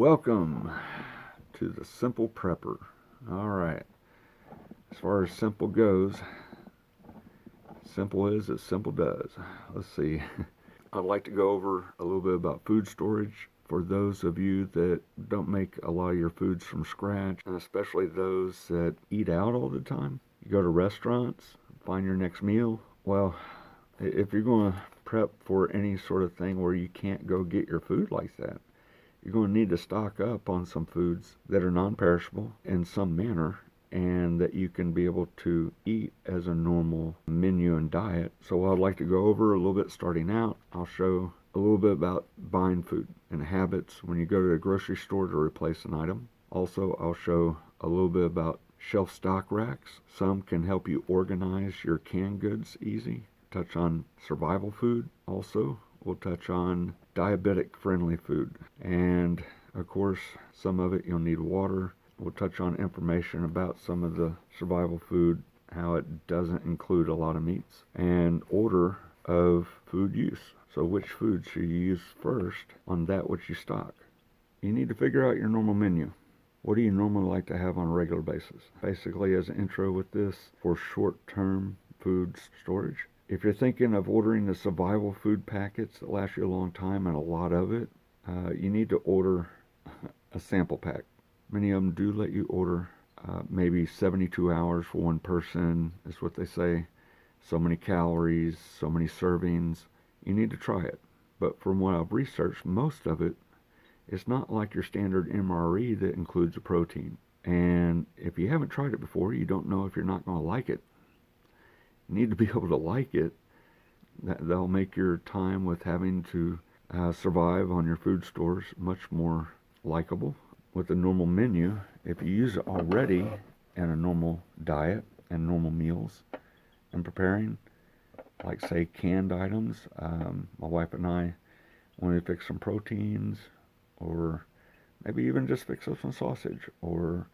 Welcome to the Simple Prepper. Alright, as far as simple goes, simple is as simple does. Let's see. I'd like to go over a little bit about food storage for those of you that don't make a lot of your foods from scratch, and especially those that eat out all the time. You go to restaurants, find your next meal. Well, if you're going to prep for any sort of thing where you can't go get your food like that, you're going to need to stock up on some foods that are non-perishable in some manner and that you can be able to eat as a normal menu and diet. So I'd like to go over a little bit starting out. I'll show a little bit about buying food and habits when you go to the grocery store to replace an item. Also, I'll show a little bit about shelf stock racks. Some can help you organize your canned goods easy. Touch on survival food also. We'll touch on diabetic friendly food, and of course some of it you'll need water. We'll touch on information about some of the survival food, how it doesn't include a lot of meats, and order of food use. So which food should you use first on that which you stock? You need to figure out your normal menu. What do you normally like to have on a regular basis? Basically, as an intro with this for short-term food storage. If you're thinking of ordering the survival food packets that last you a long time and a lot of it, you need to order a sample pack. Many of them do let you order maybe 72 hours for one person, is what they say. So many calories, so many servings. You need to try it. But from what I've researched, most of it is not like your standard MRE that includes a protein. And if you haven't tried it before, you don't know if you're not going to like it. You need to be able to like it. That'll make your time with having to survive on your food stores much more likable. With a normal menu, if you use it already in a normal diet and normal meals and preparing, like say canned items, my wife and I, when we fix some proteins, or maybe even just fix up some sausage or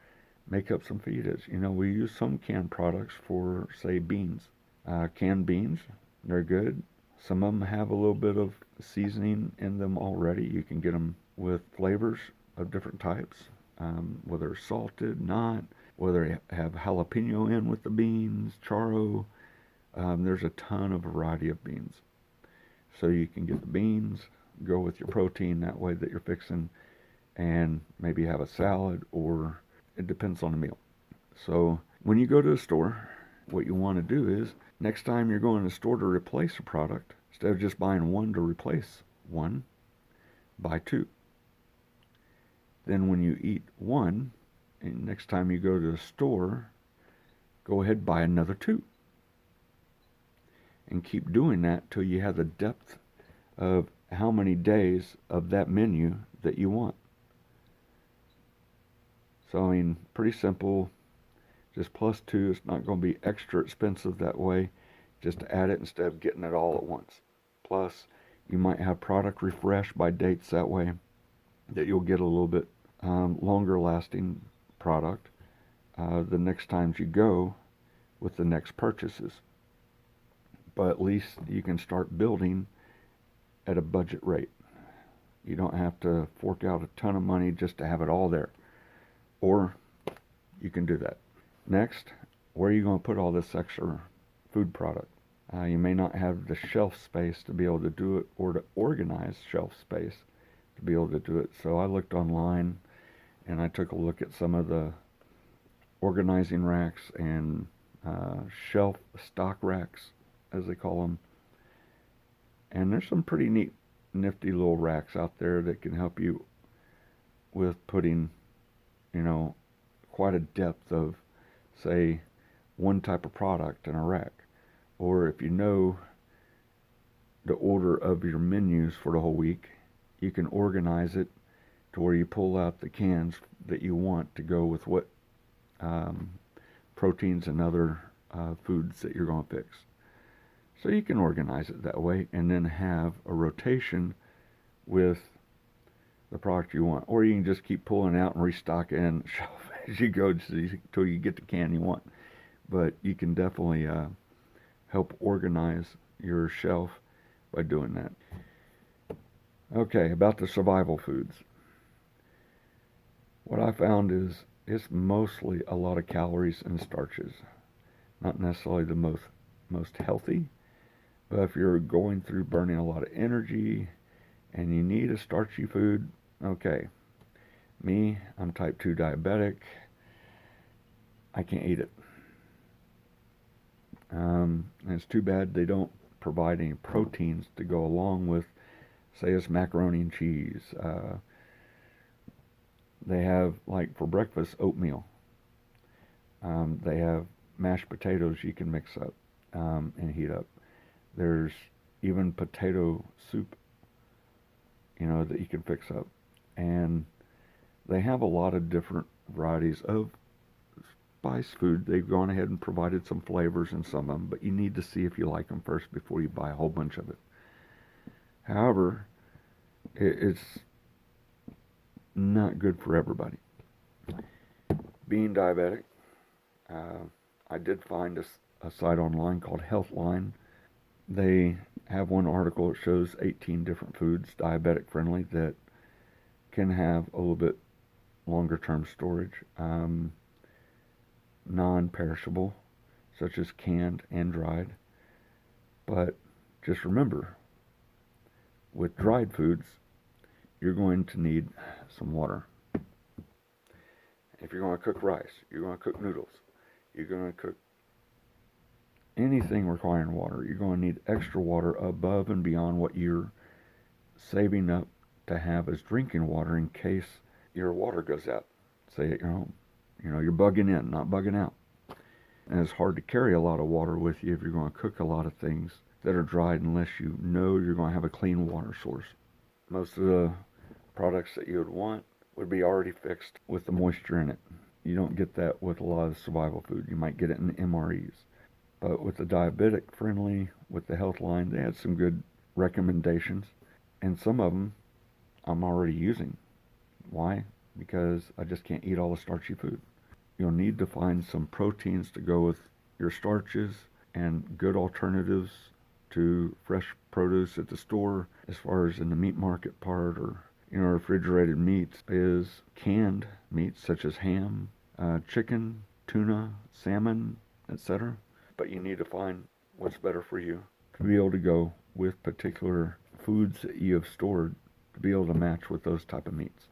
make up some fajitas, we use some canned products for, say, beans. Canned beans, they're good. Some of them have a little bit of seasoning in them already. You can get them with flavors of different types, whether salted, not, whether they have jalapeno in with the beans, charo. There's a ton of variety of beans. So you can get the beans, go with your protein that way that you're fixing, and maybe have a salad, or it depends on the meal. So when you go to the store, what you want to do is, next time you're going to the store to replace a product, instead of just buying one to replace one, buy two. Then when you eat one, and next time you go to the store, go ahead and buy another two. And keep doing that till you have the depth of how many days of that menu that you want. So, pretty simple. Just plus two. It's not going to be extra expensive that way. Just add it instead of getting it all at once. Plus, you might have product refresh by dates that way, that you'll get a little bit longer lasting product the next times you go with the next purchases. But at least you can start building at a budget rate. You don't have to fork out a ton of money just to have it all there. Or you can do that. Next, where are you going to put all this extra food product? You may not have the shelf space to be able to do it, or to organize shelf space to be able to do it. So I looked online and I took a look at some of the organizing racks and shelf stock racks, as they call them. And there's some pretty neat, nifty little racks out there that can help you with putting, quite a depth of, say, one type of product in a rack. Or if you know the order of your menus for the whole week, you can organize it to where you pull out the cans that you want to go with what proteins and other foods that you're going to fix. So you can organize it that way and then have a rotation with the product you want. Or you can just keep pulling out and restocking the shelf as you go until you get the can you want. But you can definitely help organize your shelf by doing that. Okay, about the survival foods. What I found is it's mostly a lot of calories and starches, not necessarily the most healthy. But if you're going through burning a lot of energy and you need a starchy food, okay. Me, I'm type 2 diabetic. I can't eat it. And it's too bad they don't provide any proteins to go along with, say, it's macaroni and cheese. They have, like, for breakfast, oatmeal. They have mashed potatoes you can mix up and heat up. There's even potato soup, that you can fix up. And they have a lot of different varieties of spice food. They've gone ahead and provided some flavors in some of them, but you need to see if you like them first before you buy a whole bunch of it. However, it's not good for everybody. Being diabetic, I did find a site online called Healthline. They have one article that shows 18 different foods, diabetic friendly, that can have a little bit longer term storage, non-perishable, such as canned and dried. But just remember, with dried foods, you're going to need some water. If you're going to cook rice, you're going to cook noodles, you're going to cook anything requiring water, you're going to need extra water above and beyond what you're saving up to have as drinking water in case your water goes out, say at your home. You're bugging in, not bugging out. And it's hard to carry a lot of water with you if you're going to cook a lot of things that are dried unless you know you're going to have a clean water source. Most of the products that you would want would be already fixed with the moisture in it. You don't get that with a lot of survival food. You might get it in MREs. But with the diabetic friendly, with the Healthline, they had some good recommendations. And some of them I'm already using. Why? Because I just can't eat all the starchy food. You'll need to find some proteins to go with your starches and good alternatives to fresh produce at the store, as far as in the meat market part, or refrigerated meats, is canned meats such as ham, chicken, tuna, salmon, etc. But you need to find what's better for you to be able to go with particular foods that you have stored to be able to match with those type of meats.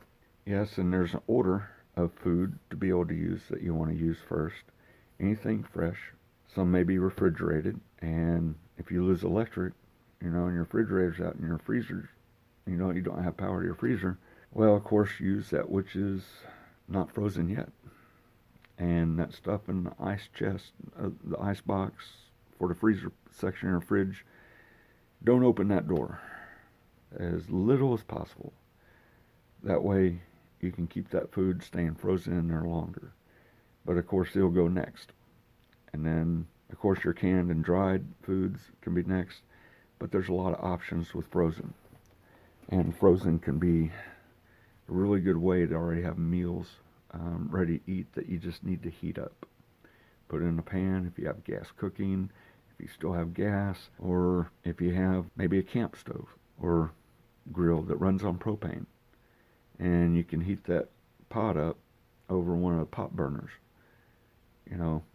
Yes, and there's an order of food to be able to use that you want to use first. Anything fresh. Some may be refrigerated, and if you lose electric, and your refrigerator's out and your freezer's, you don't have power to your freezer, well, of course, use that which is not frozen yet. And that stuff in the ice chest, the ice box for the freezer section of your fridge, don't open that door as little as possible. That way you can keep that food staying frozen in there longer. But of course, it'll go next. And then, of course, your canned and dried foods can be next. But there's a lot of options with frozen. And frozen can be a really good way to already have meals ready to eat that you just need to heat up. Put it in a pan if you have gas cooking, if you still have gas, or if you have maybe a camp stove or grill that runs on propane. And you can heat that pot up over one of the pot burners.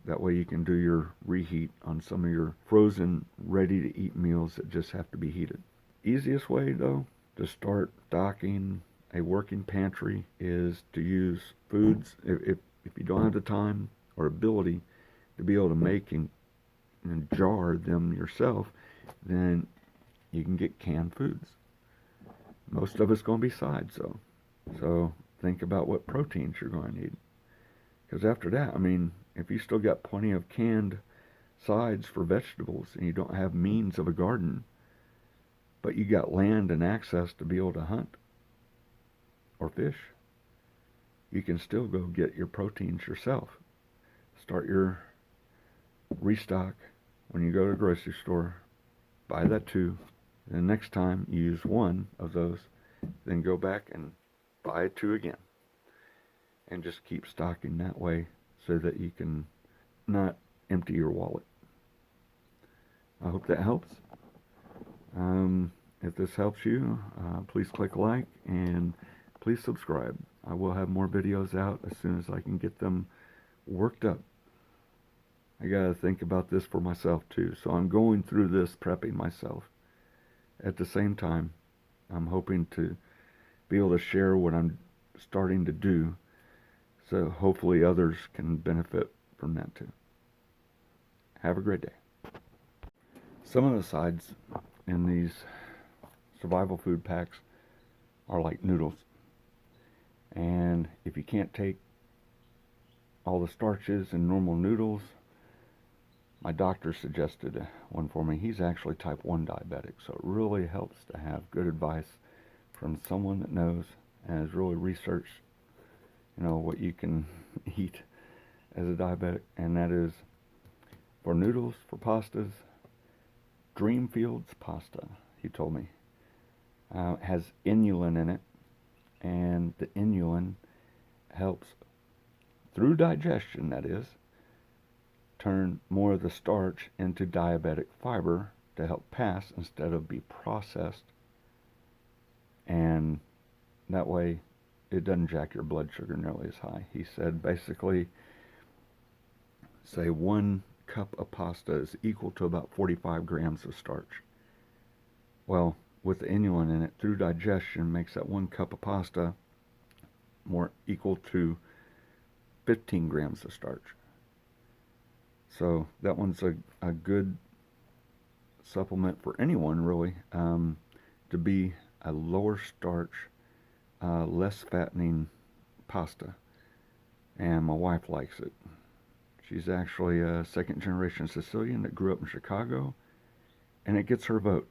That way you can do your reheat on some of your frozen, ready-to-eat meals that just have to be heated. Easiest way, though, to start stocking a working pantry is to use foods. If you don't have the time or ability to be able to make and jar them yourself, then you can get canned foods. Most of it's going to be sides, though. So think about what proteins you're going to need. Because after that, if you still got plenty of canned sides for vegetables and you don't have means of a garden, but you got land and access to be able to hunt or fish, you can still go get your proteins yourself. Start your restock when you go to the grocery store. Buy that too. And the next time you use one of those, then go back and buy two again. And just keep stocking that way so that you can not empty your wallet. I hope that helps. If this helps you, please click like and please subscribe. I will have more videos out as soon as I can get them worked up. I gotta think about this for myself too, so I'm going through this prepping myself. At the same time, I'm hoping to be able to share what I'm starting to do, so hopefully others can benefit from that too. Have a great day. Some of the sides in these survival food packs are like noodles. And if you can't take all the starches in normal noodles, my doctor suggested one for me. He's actually type 1 diabetic, so it really helps to have good advice from someone that knows and has really researched, what you can eat as a diabetic. And that is, for noodles, for pastas, Dreamfield's pasta, he told me, has inulin in it, and the inulin helps, through digestion that is, turn more of the starch into diabetic fiber to help pass instead of be processed, and that way it doesn't jack your blood sugar nearly as high. He said basically, say 1 cup of pasta is equal to about 45 grams of starch. Well, with the inulin in it, through digestion, makes that 1 cup of pasta more equal to 15 grams of starch. So that one's a good supplement for anyone, really, to be a lower starch, less fattening pasta. And my wife likes it. She's actually a second-generation Sicilian that grew up in Chicago, and it gets her vote.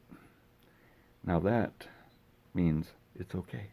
Now that means it's okay.